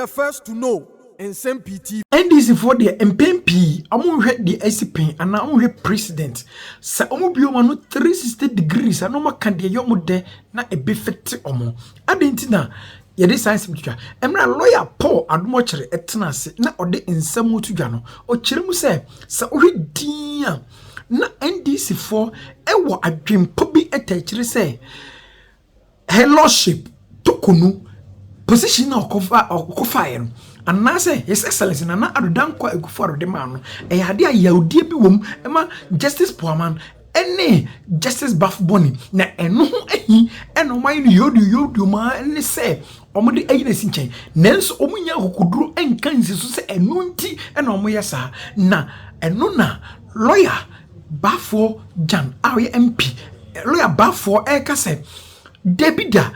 the first to know. Nsem-Pii NDC for the Nsem-Pii, hwɛ the ACP and hwɛ Precedent. Sa bi no 360 degrees and ma kan de yomo de na e be fit omo. Adenti na ye de science twa. Emra lawyer Paul adomo kire etena ase na ode nsɛm otudwa no. O kire mu sɛ sa hwɛ din a na NDC for ewo adwempo bi etachire sɛ her lordship tokunu position na okofa and now say His Excellency Nana Adudankwa Akufo-Addo de man no e hade ayawdie bi wom ema Justice Poaman ene Justice Baffour Awuah na eno ho ahi eno man no yodu ma ne say omo de ayi na sinchen nanso omo nya kokoduro enka nsiso se eno nti ena omo yesa na eno na lawyer Baffour Jan MP lawyer Baffour ka say debida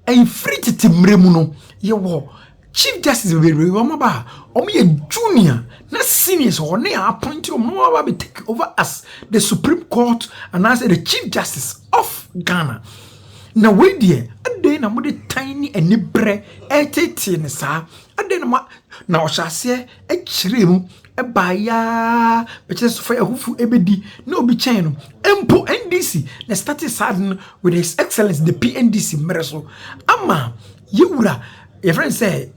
en free titimremu no ye wo Chief Justice Omaba, Omi junior, not seniors or near appointed Omaba be take over as the Supreme Court and as the Chief Justice of Ghana. Now wait dear, a day na mode tiny and nibre etete sa a day na shall say a chrim a baya but just for a hoofu ebedi no be chain empo NDC na started sadden with His Excellency the PNDC Mereso ama yura your friend say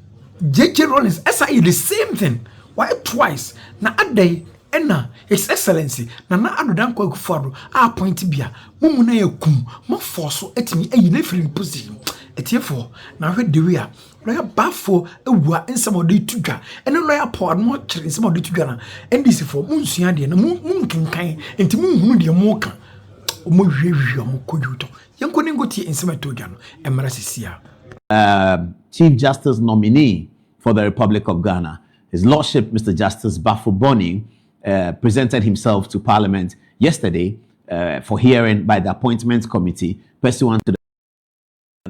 JJ Rollins SIE the same thing. Why twice? Na aday ena His Excellency Nana Adudankwa Akufo-Addo appoint bia mumu na yakum mo force etimi ayi na free position etiefo na hwe de we a Lawyer Baffour Awuah Nsem-Pii tudwa ene lawyer Paul mo kire Nsem-Pii tudwa na NDC for munsua de na munkenkan enti munhunu de mo ka omo hwehwe mo kojuto yenko ne ngotie Nsem-Pii tudwa no emra sisia. Chief Justice nominee for the Republic of Ghana, His Lordship Mr. Justice Baffour Awuah, presented himself to Parliament yesterday for hearing by the Appointments Committee pursuant to the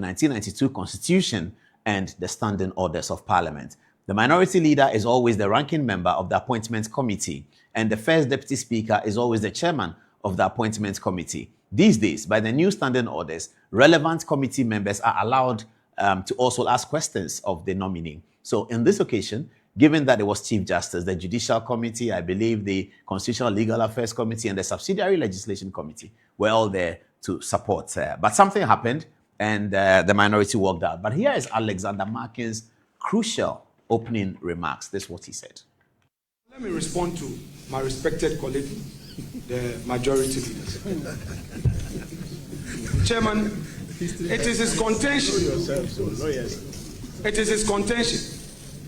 1992 Constitution and the Standing Orders of Parliament. The Minority Leader is always the ranking member of the Appointments Committee, and the First Deputy Speaker is always the Chairman of the Appointments Committee. These days, by the new Standing Orders, relevant committee members are allowed to also ask questions of the nominee. So in this occasion, given that it was Chief Justice, the Judicial Committee, I believe the Constitutional Legal Affairs Committee and the Subsidiary Legislation Committee were all there to support. But something happened and the minority walked out. But here is Alexander Markin's crucial opening remarks. This is what he said. Let me respond to my respected colleague, the majority leader. Chairman, it is his contention. It is his contention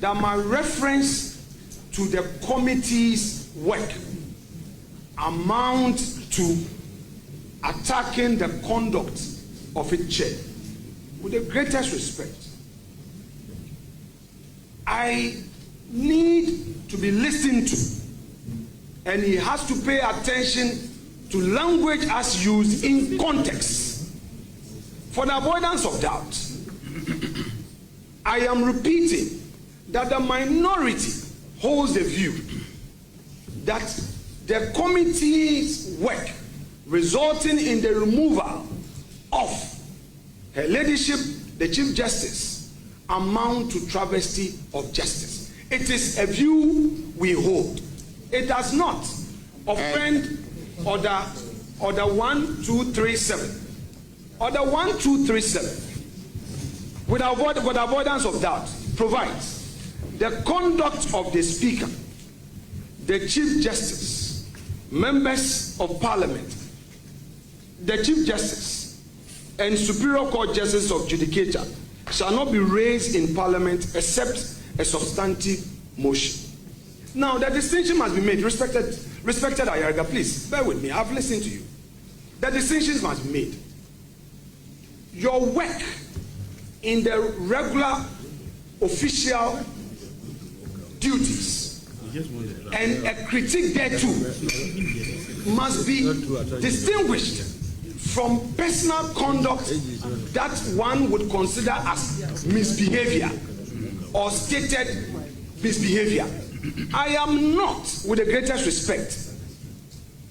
that my reference to the committee's work amounts to attacking the conduct of its chair. With the greatest respect, I need to be listened to, and he has to pay attention to language as used in context. For the avoidance of doubt, I am repeating that the minority holds the view that the committee's work resulting in the removal of Her Ladyship, the Chief Justice, amount to travesty of justice. It is a view we hold. It does not offend Order 1237. Order 1237, with avoidance of doubt, provides the conduct of the Speaker, the Chief Justice, members of Parliament, the Chief Justice, and Superior Court Justice of Judicature shall not be raised in Parliament except a substantive motion. Now, the distinction must be made. Respected Ayariga, please bear with me. I've listened to you. The distinctions must be made. Your work in the regular official duties and a critique thereto must be distinguished from personal conduct that one would consider as misbehavior or stated misbehavior. I am not, with the greatest respect,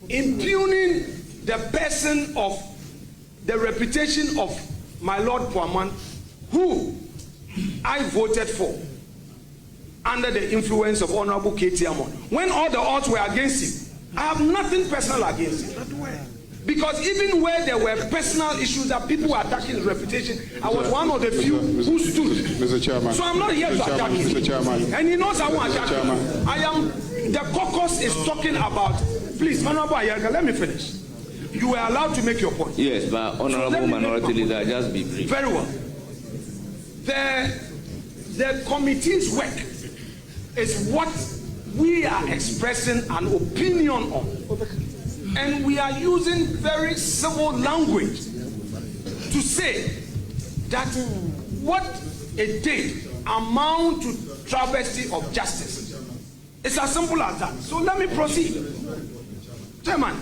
impugning the person of the reputation of my Lord Poaman, who I voted for under the influence of Honorable K.T. Amon. When all the odds were against him, I have nothing personal against him. Because even where there were personal issues that people were attacking his reputation, I was one of the few who stood. Mr. Chairman. So I'm not here to attack him. Mr. Chairman. And he knows I won't attack him. I am, the caucus is talking about, please, Honorable Ayerga, let me finish. You were allowed to make your point. Yes, but Honorable Minority Leader, just be brief. Very well. The committee's work is what we are expressing an opinion on. And we are using very civil language to say that what it did amount to travesty of justice. It's as simple as that. So let me proceed. Chairman,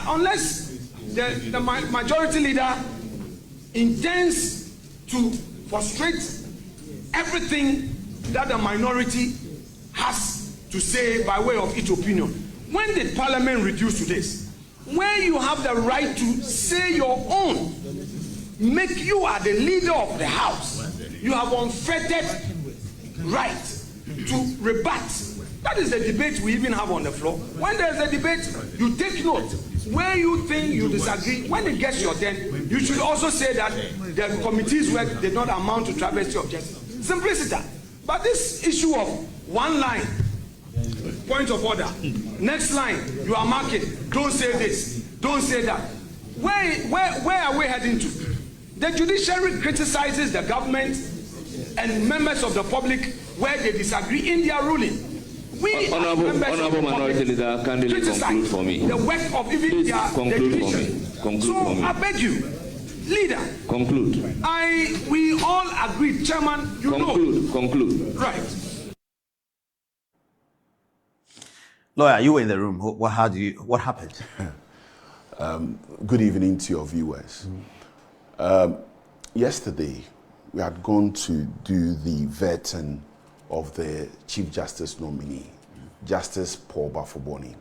unless the majority leader intends to frustrate everything that the minority has to say by way of its opinion, when did Parliament reduce to this? Where you have the right to say your own, you are the leader of the House. You have unfettered right to rebut. That is the debate we even have on the floor. When there's a debate, you take note. Where you think you disagree, when it gets your turn, you should also say that the committee's work did not amount to travesty of justice. Simplicity. But this issue of one line, point of order, next line, you are marking, don't say this, don't say that. Where are we heading to? The judiciary criticizes the government and members of the public where they disagree in their ruling. We Honorable Minority Leader, kindly conclude for me. The work of even their conclude for me. Conclude for me. I beg you, leader. Conclude. We all agree, Chairman. You know. Conclude. Right. Lawyer, you were in the room. What happened? Good evening to your viewers. Yesterday, we had gone to do the vetting of the Chief Justice nominee, Justice Paul Baffour Awuah.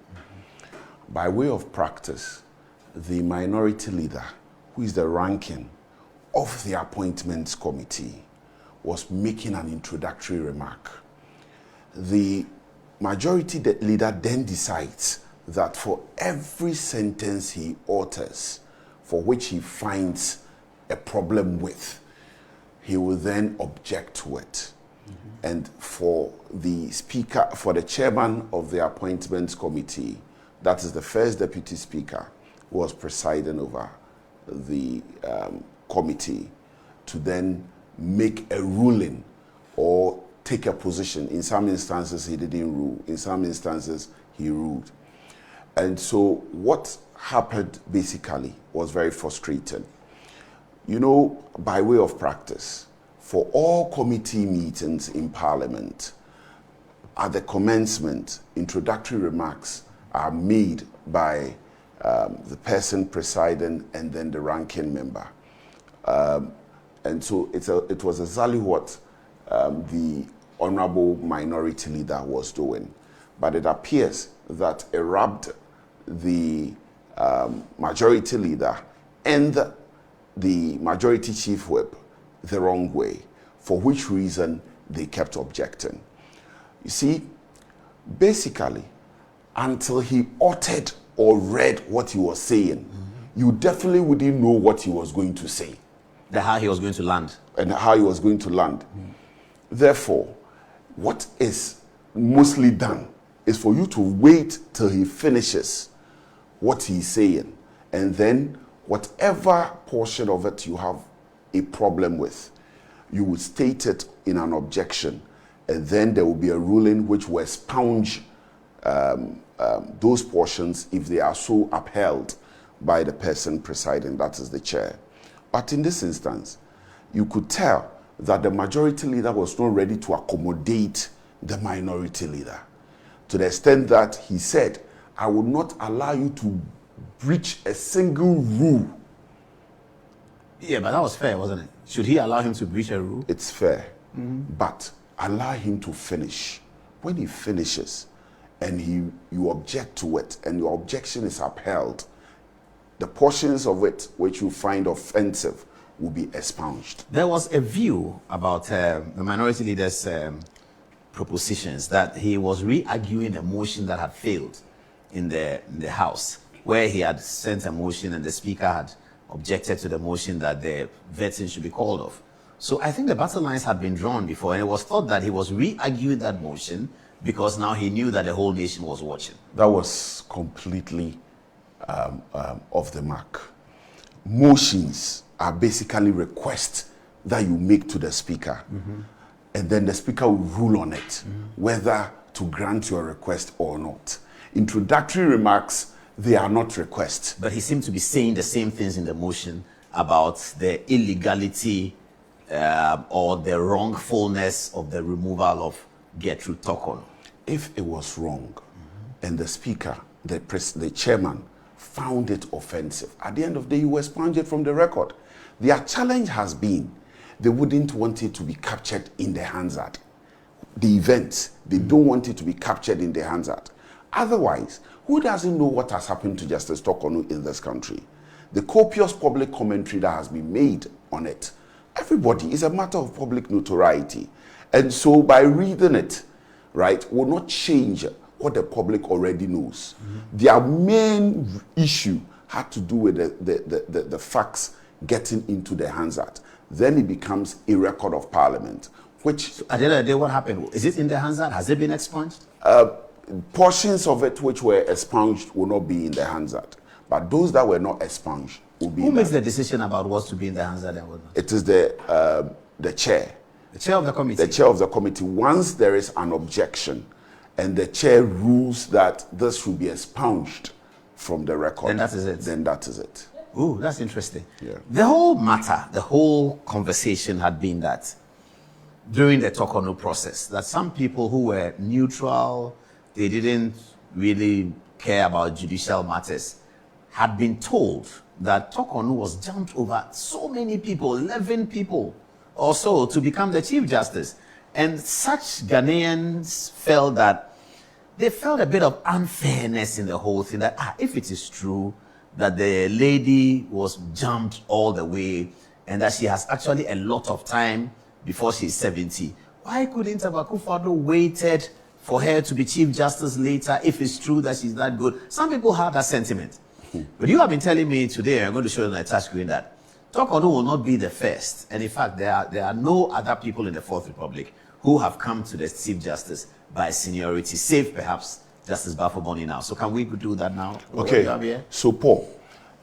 By way of practice, the minority leader, who is the ranking of the appointments committee, was making an introductory remark. The majority leader then decides that for every sentence he utters, for which he finds a problem with, he will then object to it. And for the speaker, for the chairman of the appointments committee, that is the first deputy speaker who was presiding over the committee, to then make a ruling or take a position. In some instances, he didn't rule. In some instances, he ruled. And so what happened basically was very frustrating. You know, by way of practice, for all committee meetings in Parliament, at the commencement, introductory remarks are made by the person presiding and then the ranking member. And so it was exactly what the Honorable Minority Leader was doing. But it appears that it rubbed the Majority Leader and the Majority Chief Whip the wrong way, for which reason they kept objecting. You see, basically, until he uttered or read what he was saying, you definitely wouldn't know what he was going to say. How he was going to land. And how he was going to land. Therefore, what is mostly done is for you to wait till he finishes what he's saying, and then whatever portion of it you have a problem with, you will state it in an objection, and then there will be a ruling which will expunge those portions if they are so upheld by the person presiding, that is the chair. But in this instance, you could tell that the majority leader was not ready to accommodate the minority leader, to the extent that he said, I will not allow you to breach a single rule. Yeah, but that was fair, wasn't it? Should he allow him to breach a rule? It's fair, but allow him to finish. When he finishes and you object to it and your objection is upheld, the portions of it which you find offensive will be expunged. There was a view about the minority leader's propositions that he was re-arguing a motion that had failed in the House, where he had sent a motion and the Speaker had objected to the motion that the vetting should be called off. So I think the battle lines had been drawn before, and it was thought that he was re-arguing that motion because now he knew that the whole nation was watching. That was completely off the mark. Motions are basically requests that you make to the Speaker, and then the Speaker will rule on it, whether to grant your request or not. Introductory remarks, they are not requests. But he seemed to be saying the same things in the motion about the illegality or the wrongfulness of the removal of Gertrude Tokon. If it was wrong, and the Speaker, the chairman, found it offensive, at the end of the day, you expunge it from the record. Their challenge has been they wouldn't want it to be captured in the Hansard. The event, they don't want it to be captured in the Hansard. Otherwise, who doesn't know what has happened to Justice Tokonu in this country? The copious public commentary that has been made on it. Everybody, is a matter of public notoriety. And so by reading it, right, will not change what the public already knows. Their main issue had to do with the facts getting into the Hansard. Then it becomes a record of Parliament, which... So at the end of the day, what happened? Is it in the Hansard? Has it been expunged? Portions of it which were expunged will not be in the Hansard. But those that were not expunged will be. Who makes the decision about what's to be in the Hansard and what not? It is the chair. The chair of the committee? The chair of the committee. Once there is an objection and the chair rules that this should be expunged from the record. Then that is it? Then that is it. Ooh, that's interesting. Yeah. The whole matter, the whole conversation had been that during the Tokonu process, that some people who were neutral, they didn't really care about judicial matters, had been told that Tokonu was jumped over so many people, 11 people or so, to become the Chief Justice. And such Ghanaians felt that they felt a bit of unfairness in the whole thing, that if it is true that the lady was jumped all the way and that she has actually a lot of time before she's 70, why couldn't Akufo-Addo waited for her to be Chief Justice later if it's true that she's that good? Some people have that sentiment. But you have been telling me today, I'm going to show you on the touch screen, that Tokonu will not be the first. And in fact, there are no other people in the Fourth Republic who have come to the Chief Justice by seniority, save perhaps Justice Baffour Awuah now. So can we do that now? Okay. So Paul,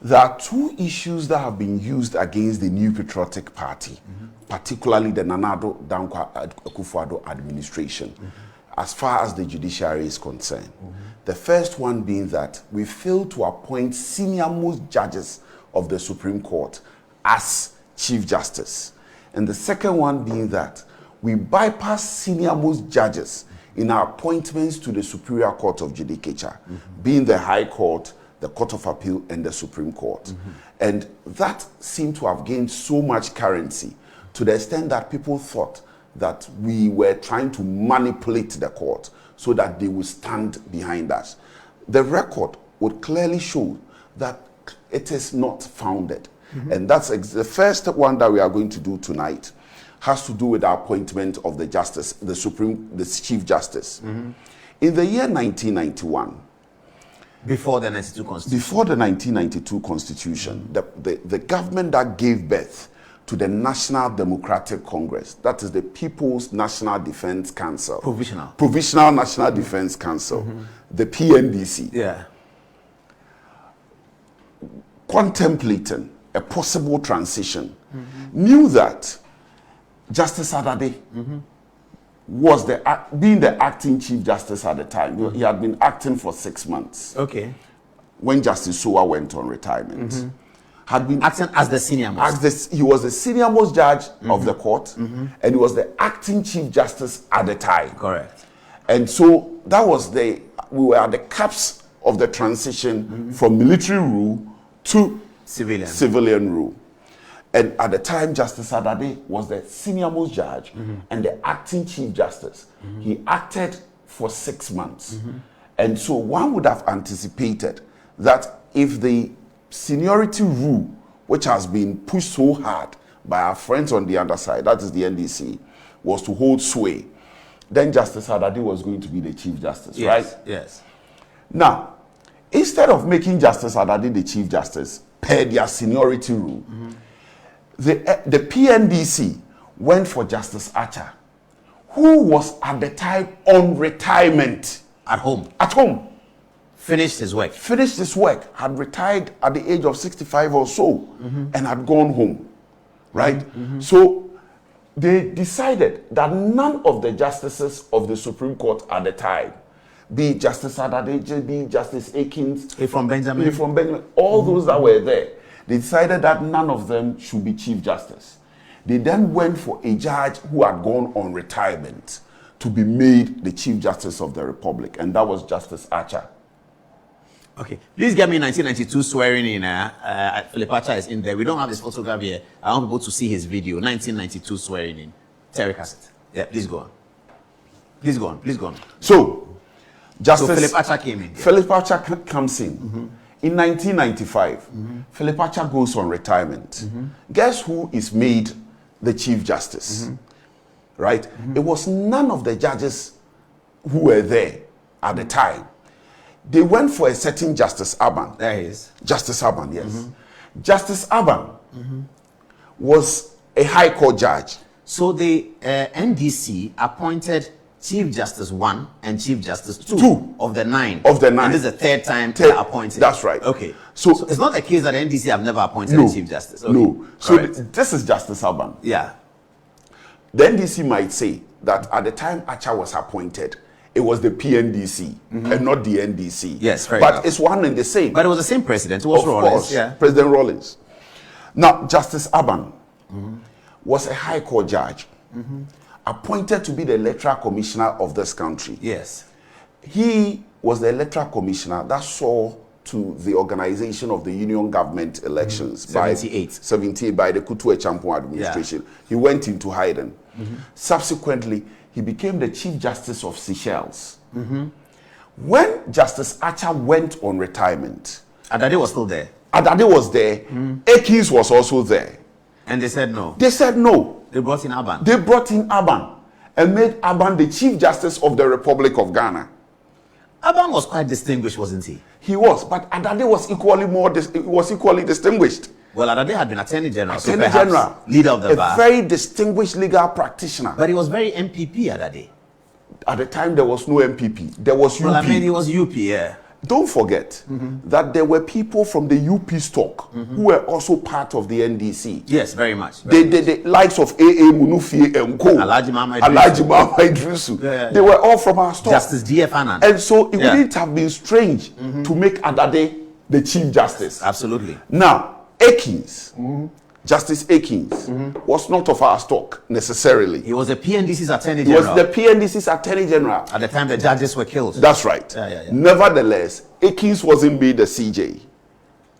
there are two issues that have been used against the New Patriotic Party, particularly the Nana Addo Dankwa Akufo-Addo administration, as far as the judiciary is concerned. The first one being that we failed to appoint senior-most judges of the Supreme Court as Chief Justice. And the second one being that we bypass senior-most judges in our appointments to the Superior Court of Judicature, being the High Court, the Court of Appeal, and the Supreme Court. And that seemed to have gained so much currency to the extent that people thought that we were trying to manipulate the court so that they would stand behind us. The record would clearly show that it is not founded. And that's the first one that we are going to do tonight has to do with the appointment of the justice, the Chief Justice. In the year 1991, before the 92 Constitution. Before the 1992 Constitution, the government that gave birth to the National Democratic Congress, that is the People's National Defense Council. Provisional National Defense Council, the PNDC. Contemplating a possible transition, knew that Justice Adade was being the acting Chief Justice at the time. He had been acting for 6 months. When Justice Sowa went on retirement. Had been acting as the senior most. He was the senior most judge of the court, and he was the acting Chief Justice at the time. Correct. And so that was we were at the caps of the transition from military rule to civilian rule. And at the time, Justice Adade was the senior most judge and the acting Chief Justice. He acted for 6 months. And so one would have anticipated that if the seniority rule, which has been pushed so hard by our friends on the other side, that is the NDC, was to hold sway, then Justice Adadi was going to be the Chief Justice, right? Yes. Now, instead of making Justice Adadi the Chief Justice per their seniority rule, the PNDC went for Justice Archer, who was at the time on retirement. At home. At home. Finished his work. Finished his work, had retired at the age of 65 or so, and had gone home, right? So they decided that none of the justices of the Supreme Court at the time, be Justice Adadeje, be Justice Akins, from Benjamin, all those that were there, they decided that none of them should be Chief Justice. They then went for a judge who had gone on retirement to be made the Chief Justice of the Republic, and that was Justice Archer. Okay, please get me 1992 swearing in. Philip Archer is in there. We don't have his photograph here. I want people to see his video. 1992 swearing in. Terry Cassett. Yeah, please go on. Please go on. Please go on. So Philip Archer came in. Philip Archer comes in. In 1995, Philip Archer goes on retirement. Guess who is made the Chief Justice? Right? It was none of the judges who were there at the time. They went for a certain Justice Aban. There he is. Justice Aban, yes. Justice Aban was a High Court judge. So the NDC appointed Chief Justice 1 and Chief Justice 2 of the 9. Of the 9. And this is the third time they're appointed. That's right. Okay. So it's not a case that the NDC have never appointed a Chief Justice. Okay. No. So this is Justice Aban. Yeah. The NDC might say that at the time Archer was appointed, it was the PNDC and not the NDC. Yes, fair but enough. it's one and the same. But it was the same president. It was Of Rawlings. course, Yeah. President Rawlings. Now, Justice Aban was a High Court judge appointed to be the electoral commissioner of this country. Yes. He was the electoral commissioner that saw to the organization of the union government elections 78 by the Kutu Echampo administration. Yeah. He went into hiding. Subsequently, he became the Chief Justice of Seychelles. When Justice Archer went on retirement, Adade was still there. Adade was there. Akins was also there. And they said no. They said no. They brought in Aban. They brought in Aban and made Aban the Chief Justice of the Republic of Ghana. Aban was quite distinguished, wasn't he? He was, but Adade was equally distinguished. Well, Adade had been Attorney General, Attorney General, leader of the bar. A very distinguished legal practitioner. But he was very MPP Adade. At the time, there was no MPP. There was UP. Well, I mean, he was UP, yeah. Don't forget that there were people from the UP stock who were also part of the NDC. Yes, very much. The likes of A.A. Munufie and Co. Alhaji Mama Idrisu. They were all from our stock. Justice D.F. Anand. And so it wouldn't have been strange to make Adade the Chief Justice. Absolutely. Now, Akins, Justice Akins, was not of our stock necessarily. He was the PNDC's Attorney General. He was the PNDC's Attorney General. At the time the judges were killed. That's right. Yeah. Nevertheless, Akins wasn't made the CJ.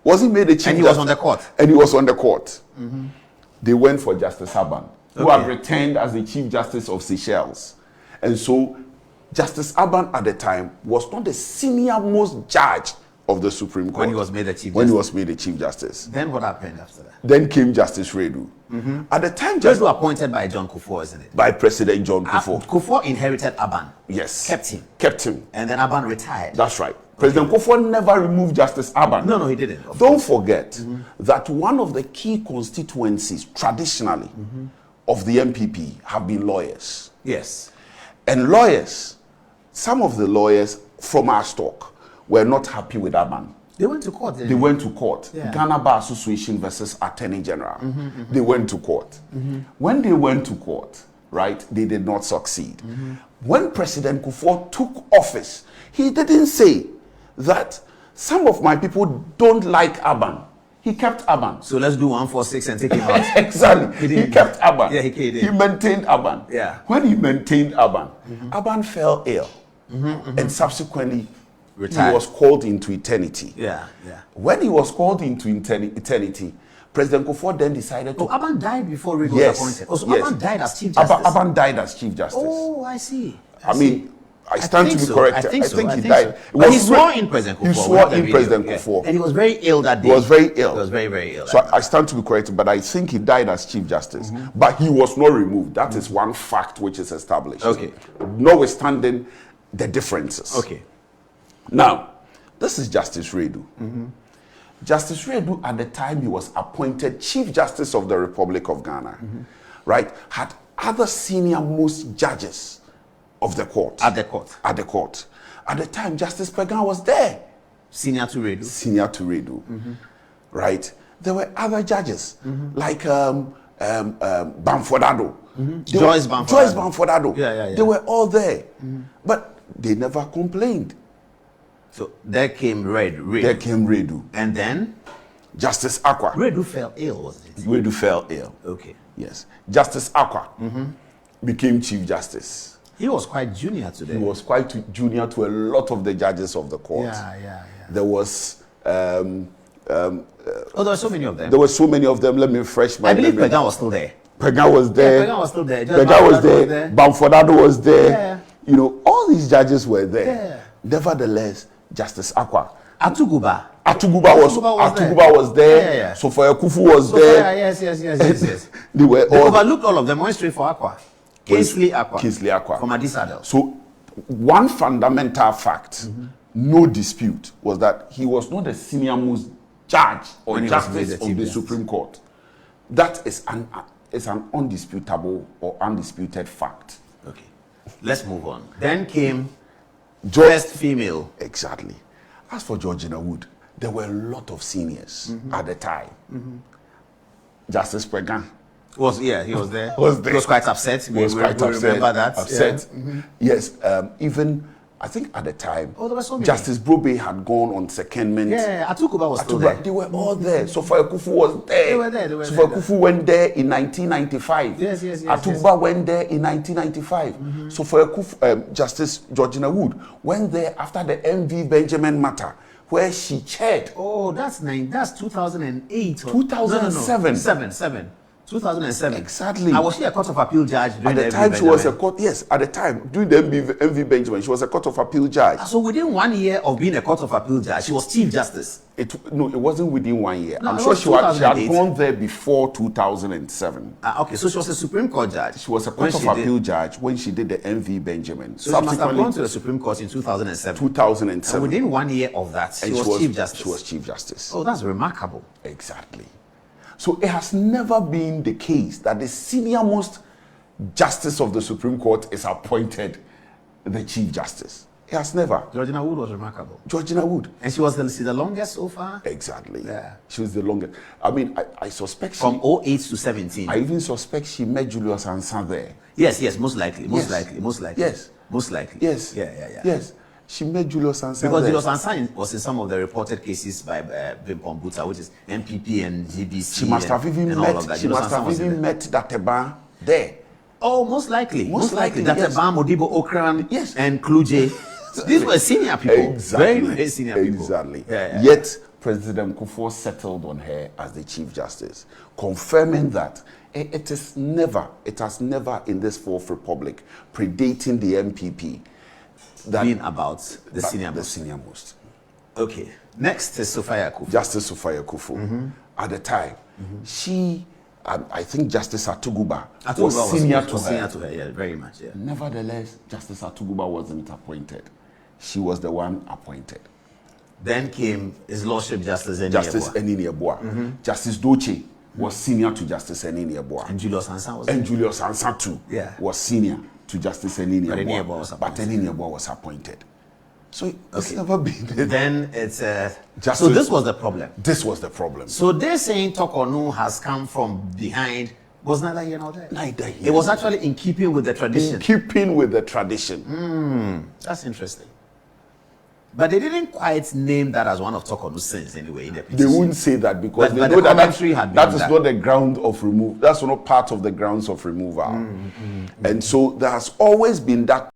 Wasn't made the Chief And he was on the court. And he was on the court. They went for Justice Aban, who had returned as the Chief Justice of Seychelles. And so, Justice Aban at the time was not the senior most judge of the Supreme Court. When he was made the Chief Justice. When he was made the Chief Justice. Then what happened after that? Then came Justice Redu. At the time, Redu appointed by John Kufuor, isn't it? By President John Kufuor. Kufuor inherited Aban. Yes. Kept him. him. And then Aban retired. That's right. President Kufuor never removed Justice Aban. No, he didn't. Don't forget that one of the key constituencies, traditionally, of the MPP have been lawyers. Yes. And lawyers, some of the lawyers from our stock, were not happy with Aban. They went to court. They went to court. Yeah. Ghana Bar Association versus Attorney General. They went to court. When they went to court, right, they did not succeed. When President Kufuor took office, he didn't say that some of my people don't like Aban. He kept Aban. So let's do 146 and take him out. Exactly. He kept Aban. Yeah, he did. He maintained Aban. Yeah. When he maintained Aban, Aban fell ill. And subsequently, retired. He was called into eternity. Yeah. When he was called into eternity, President Kufuor then decided to... Oh, Aban died before Redu was appointed. Oh, so Aban died as Chief Justice? Aban died as Chief Justice. Oh, I see. I mean, I stand to be corrected. I think he died. But he swore in President Kufuor. He swore in President Kufuor. And he was very ill that day. He was very ill. He was very, very ill. So I stand to be corrected, but I think he died as Chief Justice. But he was not removed. That is one fact which is established. Okay. Notwithstanding the differences. Okay. Now, this is Justice Redu. Justice Redu, at the time he was appointed Chief Justice of the Republic of Ghana, right, had other senior most judges of the court. At the court. At the court. At the time, Justice Pegan was there. Senior to Redu. Senior to Redu. Right? There were other judges, like Bamfordado. Joyce Bamfordado. Yeah. They were all there. But they never complained. So there came Redu. There came Redu. And then? Justice Aqua. Redu fell ill, wasn't it? Redu fell ill. Okay. Yes. Justice Aqua became Chief Justice. He was quite junior today. He was quite junior to a lot of the judges of the court. Yeah. There was... there were so many of them. There were so many of them. Let me refresh my memory. I believe Pegan was still there. Pegan was there. Yeah, Pegan was still there. Pegan was there. Bamfordado was there. Yeah. You know, all these judges were there. Yeah. Nevertheless, Justice Aqua. Atuguba was there. Yeah. Sophia Kufu was there. Yes. They were They all overlooked all of them. Went straight for Aqua. Kingsley Aqua. From Adisadel. So, one fundamental fact, no dispute, was that he was not the senior most judge or justice of the Supreme Court. That is an undisputable or undisputed fact. Okay. Let's move on. Then came first female. Exactly. As for Georgina Wood, there were a lot of seniors at the time. Justice Pegan. He was there. He was quite upset. We remember that. Upset. Yeah. Yes. Even, I think at the time, there were so many. Justice Brobe had gone on secondment. Yeah, Atuguba was still there. They were all there. Sophia Kufu was there. They were there. Sophia Kufu went there in 1995. Yes. Atuguba went there in 1995. Sophia Kufu, Justice Georgina Wood went there after the MV Benjamin matter, where she chaired. Oh, that's 2008. 2007. 2007. Exactly. I was she a Court of Appeal judge during at the time. She was a court. Yes, at the time during the MV Benjamin, she was a Court of Appeal judge. So within 1 year of being a Court of Appeal judge, she was Chief Justice. It wasn't within 1 year. No, I'm sure she had gone there before 2007. Okay, so she was a Supreme Court judge. She was a Court of Appeal judge when she did the MV Benjamin. So she must have gone to the Supreme Court in 2007. 2007. And within 1 year of that, she was Chief Justice. She was Chief Justice. Oh, that's remarkable. Exactly. So it has never been the case that the senior most justice of the Supreme Court is appointed the Chief Justice. It has never. Georgina Wood was remarkable. Georgina Wood. And she was the longest so far? Exactly. Yeah. She was the longest. I mean, I suspect from 08 to 17. I even suspect she met Julius Ansan there. Yes, most likely. Yes. Most likely. Yes. Yeah. Yes. She met Julius Ansan because there. Julius Ansan was in some of the reported cases by Bimpon Buta, which is MPP and GBC. She must have even met. She must have even met Dateba there. Oh, most likely. Dateba, yes. Modibo Okran, yes, and Kluje. These were senior people. Exactly. Very senior people. Exactly. Yeah. Yet President Kufuor settled on her as the Chief Justice, confirming that it has never in this Fourth Republic, predating the MPP, that being about the senior most. Okay. Next is Sophia Kufu. Justice Sophia Kufu. At the time, she, I think Justice Atuguba was senior to her. Yeah, very much. Yeah. Nevertheless, Justice Atuguba wasn't appointed. She was the one appointed. Then came His Lordship Justice Enini Yeboah. Justice Doche was senior to Justice Enini Yeboah. And Julius Ansan was Julius Ansan too was senior to Justice Enini Yeboah. But Enini Yeboah was appointed. So it's never been. Then it's so this was the problem. This was the problem. So they're saying Tokonu has come from behind. Was neither here nor there. Neither here. It was actually in keeping with the tradition. In keeping with the tradition. That's interesting. But they didn't quite name that as one of Tokonu's sins anyway in the petition. They wouldn't say that because but they know that is not the ground of removal. That's not part of the grounds of removal. And so there has always been that